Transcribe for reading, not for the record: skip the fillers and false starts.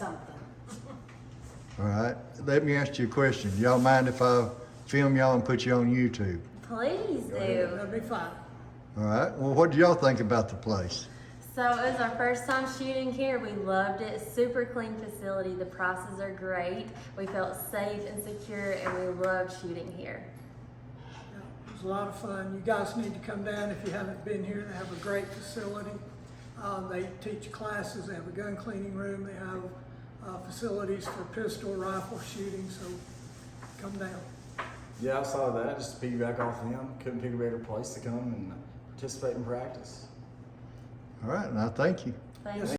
something. All right, let me ask you a question. Y'all mind if I film y'all and put you on YouTube? Please do. That'd be fine. All right, well, what do y'all think about the place? So it was our first time shooting here. We loved it. Super clean facility. The prices are great. We felt safe and secure, and we loved shooting here. Yeah, it was a lot of fun. You guys need to come down if you haven't been here. They have a great facility. They teach classes. They have a gun cleaning room. They have facilities for pistol, rifle shooting. So come down. Yeah, I saw that. Just to piggyback off of him, couldn't pick a better place to come and participate in practice. All right, and I thank you. Thank Yes, you.